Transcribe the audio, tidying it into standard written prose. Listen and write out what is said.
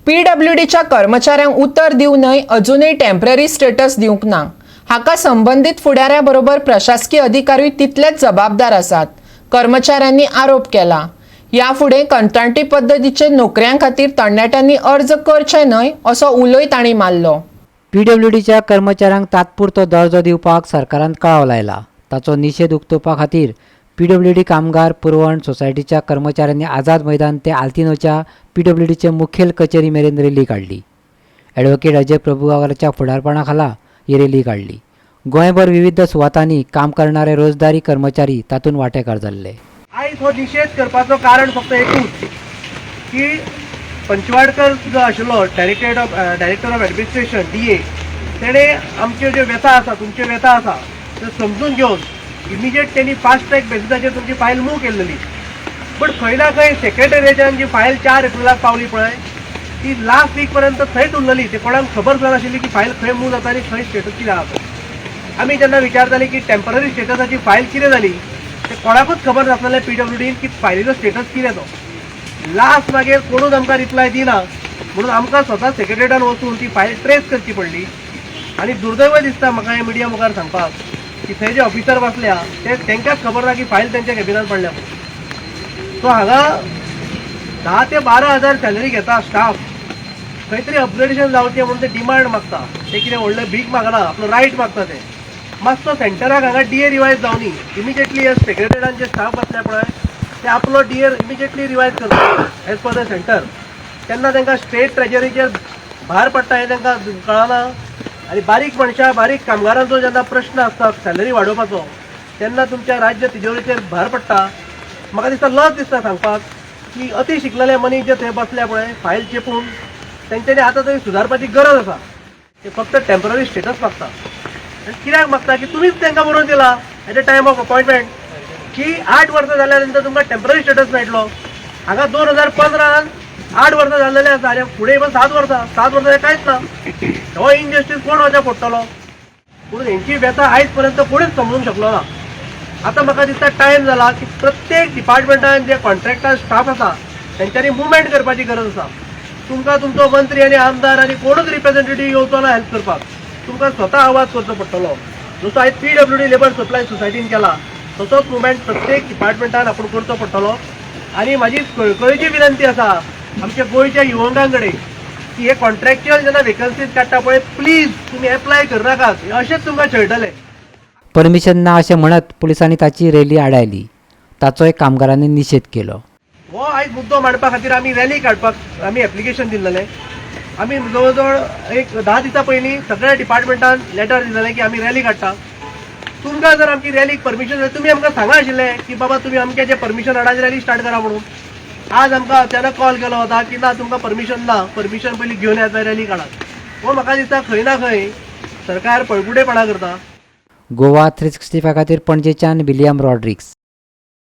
PWDच्या कर्मचाऱ्यांक उतर दिवं न्हय अजूनही टेम्पररी स्टेटस दिवंक ना। हाका संबंधित फुडाऱ्याबरोबर प्रशासकीय अधिकारी तितलेच जबाबदार आसात, कर्मचाऱ्यांनी आरोप केला। याफुडें कंत्राटी पद्दतीचे नोकऱ्यां खातीर तरणाट्यांनी अर्ज करचे न्हय असो उलोय तांणी मारलो। PWDच्या कर्मचाऱ्यांक तात्पुरतो दर्जो दिवपाक सरकारान कळाव लायला। ताचो निशेध उक्तावपा खातीर PWD कामगार पुरवण सोसायटीच्या कर्मचाऱ्यांनी आझाद मैदान ते आल्तिनोच्या PWDचे मुखेल कचेरी मेरेन रॅली काढली। ॲडव्होकेट अजय प्रभुगावकरांच्या फुडारपणा खाला ही रॅली काढली। गोंयभर विविध सुवातांनी काम करणारे रोजदारी कर्मचारी तातूंत वांटेकार जाल्ले। आयज हो निशेध करपाचो कारण फक्त एकूच की पंचवाडकर जो आशिल्लो डायरेक्टर ऑफ एडमिनिस्ट्रेशन DA तेणे आमच्यो ज्यो व्यथा आसा तुमच्यो व्यथा आसा त्यो समजून घेवन इमिजिएट त्यांनी फास्ट ट्रॅक बेसिसाचेर तुमची फायल मूव केल्ली। बट खंय ना खंय सेक्रेटरिएटान जी फायल 4 एप्रिलाक पावली पळय ती लास्ट वीक पर्यंत थंयच उरलेली। ते कोणाक खबर नाशिल्ली की फायल खंय मूव जाता आनी खंय स्टेटस कितें आसा। आमी जेन्ना विचारताली की टेम्पररी स्टेटसाची फायल कितें जाली ते कोणाकूच खबर नासलें PWDन की फायलीचो स्टेटस कितें तो। लास्ट मागीर कोणूच आमकां रिप्लाय दिना म्हणून आमकां स्वता सेक्रेटरिएटान वचून ती फायल ट्रेस करची पडली। आनी दुर्दैव दिसता म्हाका हे मिडिया मुखार सांगपाक की थंय जे ऑफिसर बसल्या तेंकांच खबर ना की फायल तेंच्या कॅबिनात पडल्या। सो हांगा 10 ते 12 हजार सॅलरी घेता स्टाफ, खंय तरी अपग्रेडेशन जावचें म्हणून ते डिमांड मागता। ते कितें व्हडलें भीक मागना, आपलो रायट मागता ते। मातसो सेंटराक हांगा DA रिवायज जावनी इमिजिएटली सेक्रेटरिएटान जे स्टाफ बसल्या पळय ते आपलो DA इमिजिएटली रिवायज करता एज पर द सेंटर। तेन्ना तांकां स्टेट ट्रेजरीचेर भार पडटा हें तांकां कळना। आनी बारीक मनशां बारीक कामगारांचो जेन्ना प्रश्न आसता सॅलरी वाडोवपाचो तेन्ना तुमच्या राज्य तिजोरीचेर भार पडटा। म्हाका दिसता लज दिसता सांगपाक की अति शिकलेले मनीस जे थंय बसल्या पळय फायल चेपून तेंच्यांनी आतां थंय सुदारपाची गरज आसा। ते फक्त टेम्पररी स्टेटस मागता आनी कित्याक मागता की तुमीच तांकां बरोवन दिला at the time of appointment की 8 वर्सां जाल्या नंतर तुमकां टेम्पररी स्टेटस मेळटलो। हांगा 2015 8 वर्सां जाल्लेले आसा आनी फुडें 7 वर्सां कांयच ना। हो इनजस्टीस कोण वचो पडटलो पूण हेंची व्यथा आयज पर्यंत कोणीच समजूंक शकलो ना। आतां म्हाका दिसता टायम जाला की प्रत्येक डिपार्टमेंटान जे कॉन्ट्रॅक्टर स्टाफ आसा तेंच्यांनी मुवमेंट करपाची गरज आसा। तुमकां तुमचो मंत्री आनी आमदार आनी कोणूच रिप्रेझेंटेटीव येवचो ना हेल्प करपाक, तुमकां स्वता आवाज करचो पडटलो। जसो आयज PWD लेबर सप्लाय सोसायटीन केला तसोच मुवमेंट प्रत्येक डिपार्टमेंटान आपूण करचो पडटलो। आनी म्हाजी कळकळीची विनंती आसा आमच्या गोंयच्या युवकां कडेन की हे कॉन्ट्रॅक्च्युअल जेन्ना वेकन्सीज काडटा पळय प्लीज तुमी एप्लाय करनाकात, अशेंच तुमकां छळटले। परमिशन ना अशें म्हणत पुलिसांनी ताची रॅली आडायली। ताचोय कामगारांनी निशेध केलो। हो आयज मुद्दो मांडपा खातीर आमी रॅली काडपाक आमी एप्लिकेशन दिल्लें। आमी जवळ जवळ एक 10 दिसां पयलीं सगळ्या डिपार्टमेंटान लेटर दिल्लें की आमी रॅली काडटा। तुमकां जर आमची रॅलीक परमिशन जाय तुमी आमकां सांगा आशिल्लें की बाबा तुमी आमचे जे परमिशन हाडात रॅली स्टार्ट करा म्हणून। आज आमकां अचानक कॉल केलो वता की ना तुमकां परमिशन ना, परमिशन पयलीं घेवन येता रॅली काडात। हो म्हाका दिसता खंय ना खंय सरकार पळकुटेपणा करता। गोवा 365 खातीर पणजेच्यान विलियम रॉड्रिक्स।